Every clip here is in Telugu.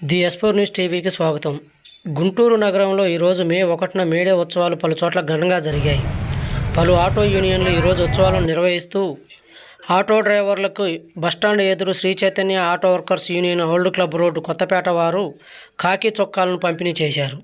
ది ఎస్పోర్ న్యూస్ టీవీకి స్వాగతం. గుంటూరు నగరంలో ఈరోజు మే 1న మేడే ఉత్సవాలు పలు చోట్ల ఘనంగా జరిగాయి. పలు ఆటో యూనియన్లు ఈరోజు ఉత్సవాలను నిర్వహిస్తూ ఆటో డ్రైవర్లకు బస్టాండ్ ఎదురు Sri Chaitanya auto workers union old club road Kothapeta వారు కాకి చొక్కాలను పంపిణీ చేశారు.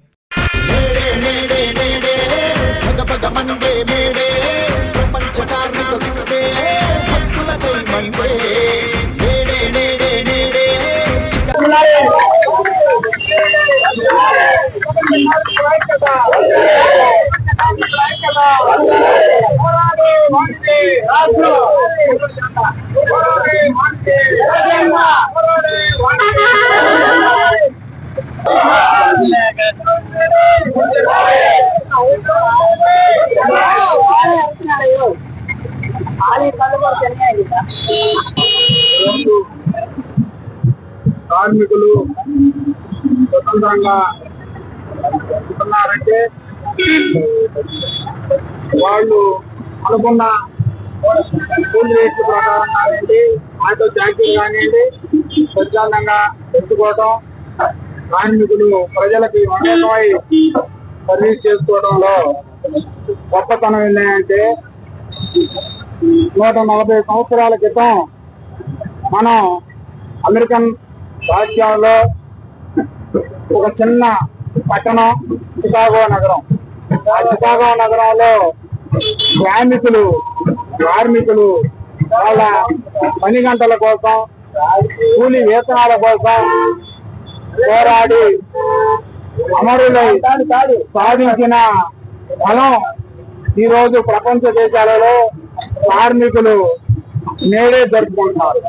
కార్మికులు స్వతంత్రంగా ఉన్నారంటే వాళ్ళు అనుకున్న కూలి రేట్ల ప్రకారం కానివ్వండి, ఆటో ఛార్జీలు కానివ్వండి స్వచ్ఛందంగా పెట్టుకోవడం, కార్మికులు ప్రజలకి మమేకమై సర్వీస్ చేసుకోవడంలో గొప్పతనం ఏంటంటే 140 సంవత్సరాల క్రితం మనం అమెరికన్ రాజ్యంలో ఒక చిన్న పట్టణం చికాగో నగరం. ఆ చికాగో నగరంలో కార్మికులు వాళ్ళ పని గంటల కోసం, కూలి వేతనాల కోసం పోరాడి అమరులై సాధించిన ఫలం ఈరోజు ప్రపంచ దేశాలలో కార్మికులు నేడే జరుపుకుంటున్నారు.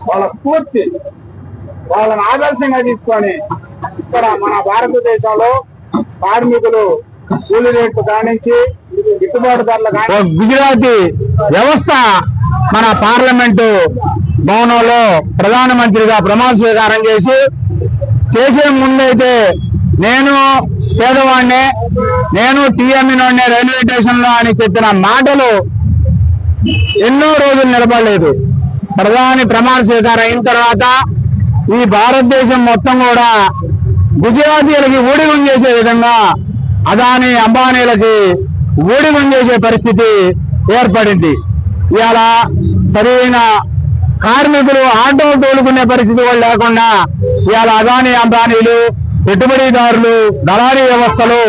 వాళ్ళ స్ఫూర్తి, వాళ్ళని ఆదర్శంగా తీసుకొని ఇక్కడ మన భారతదేశంలో కార్మికులు కూలి రేట్లు కానించి గిట్టుబాటు ధరలు కానీ గుజరాతీ వ్యవస్థ మన పార్లమెంటు భవనంలో ప్రధానమంత్రిగా ప్రమాణ స్వీకారం చేసే ముందైతే నేను పేదవాడినే, నేను టీఎంఈ రైల్వే స్టేషన్ లో అని చెప్పిన మాటలు ఎన్నో రోజులు నిలబడలేదు. ప్రధాని ప్రమాణ స్వీకారం అయిన తర్వాత ఈ భారతదేశం మొత్తం కూడా గుజరాతీయులకి ఊడిగం చేసే విధంగా అదానీ అంబానీలకి ఊడిగం చేసే పరిస్థితి ఏర్పడింది. ఇవాళ సరైన కార్మికులు ఆటో తోలుకునే పరిస్థితి కూడా లేకుండా ఇవాళ అదానీ అంబానీలు, పెట్టుబడిదారులు, దళారీ వ్యవస్థలు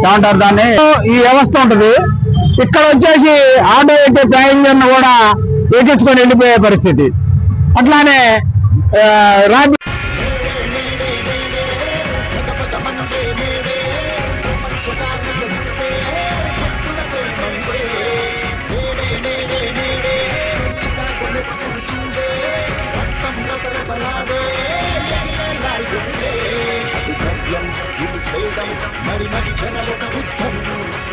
ఏమంటారు దాన్ని, ఈ వ్యవస్థ ఉంటుంది. ఇక్కడ వచ్చేసి ఆటో ఎక్కే ప్యాసింజర్ను కూడా ఎక్కించుకొని వెళ్ళిపోయే పరిస్థితి. అట్లానే మరి జనలొక యుద్ధం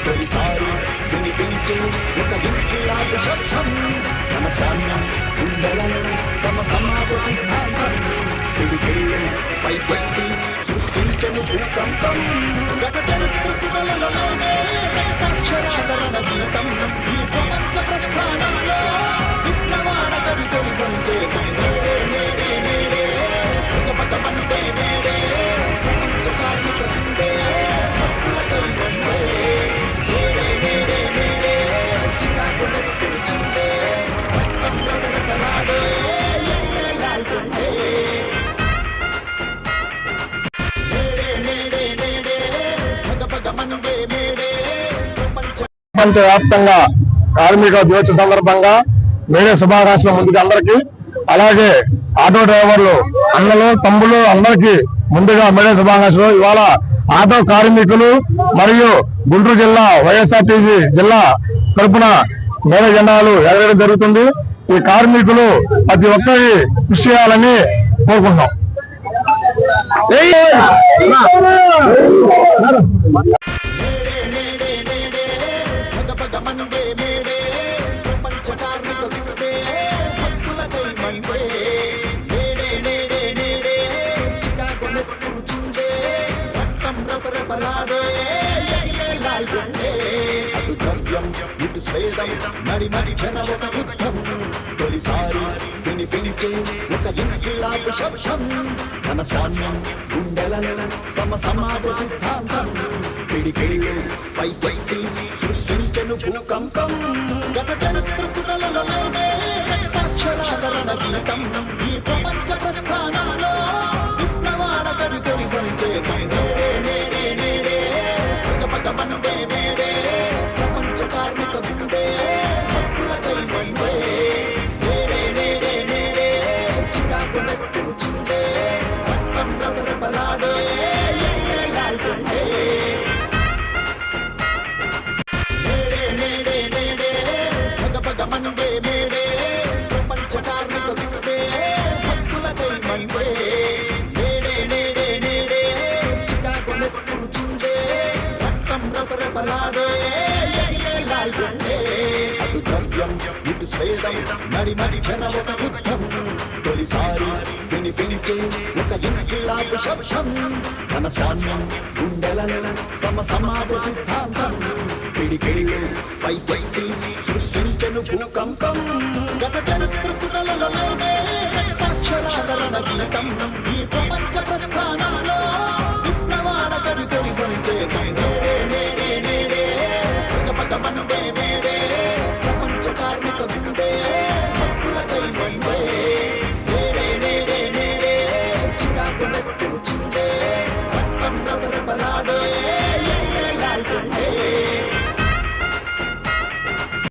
తొలిసారి వినిపించే ఒక విప్లవ శబ్దం, మన సామ్యం గుండెలను సమాజ సిద్ధాంతం పిడికిళ్ళు పైకెత్తి సృష్టించను భూకంపం. గత చరిత్రలోనే అక్షరాధరణ గీతం ఈ ప్రపంచ ప్రస్థానంలో విప్లవాల కవి తొలి సంకేతం. ప్రజపటమంటే నేడే ప్రపంచ కార్మిక గుండె ప్రపంచవ్యాప్తంగా కార్మిక దివస సందర్భంగా మేడే శుభాకాంక్షలు ముందుగా అందరికీ, అలాగే ఆటో డ్రైవర్లు అన్నలు తమ్ముళ్ళు అందరికీ ముందుగా మేడే శుభాకాంక్షలు. ఇవాళ ఆటో కార్మికులు మరియు గుంటూరు జిల్లా వైఎస్ఆర్టీసీ జిల్లా తరపున మేడే జెండాలు ఎగరడం జరుగుతుంది. ఈ కార్మికులు ప్రతి ఒక్కరి కృషి చేయాలని కోరుకుంటున్నాం. ద్రవ్యం ఇటు స్వేదం నడి మధ్యన ఒక యుద్ధం తొలిసారి వినిపించే ఒక ఇంకిలాబు శబ్దం ఘన స్వామ్యం గుండెలలో సమాజ సిద్ధాంతం పిడికిళ్ళు పైకెత్తి సృష్టించను భూకంపం గత చరిత్ర పుటలలోనే రక్తాక్షరాదరణ గీతం ఈ ప్రపంచ ప్రస్థానంలో విప్లవాల కడితొలి సంకేతం నేడే నేడే పగ మండే నేడే ప్రపంచ కార్మిక గుండె హక్కులకై మండే నేడే నేడే నేడే చికాకు నెత్తురు చిందే రక్తం రబరబలాడే ఎగిరే లాల్ జెండే నేడే నేడే పగ మండే నేడే ప్రపంచ కార్మిక గుండె హక్కులకై మండే నేడే నేడే నేడే చికాకు నెత్తురు చిందే రక్తం రబరబలాడే ఎగిరే లాల్ జెండే అటు ద్రవ్యం ఇటు స్వేదం నడి మధ్యన ఒక యుద్ధం తొలిసారి వినిపించే ఒక ఇంకిలాబు శబ్దం ఘన స్వామ్యం గుండెలలో సమాజ సిద్ధాంతం పిడికిళ్ళు పైకెత్తి సృష్టించను భూకంపం గత చరిత్ర పుటలలోనే రక్తాక్షరాదరణ గీతం ఈ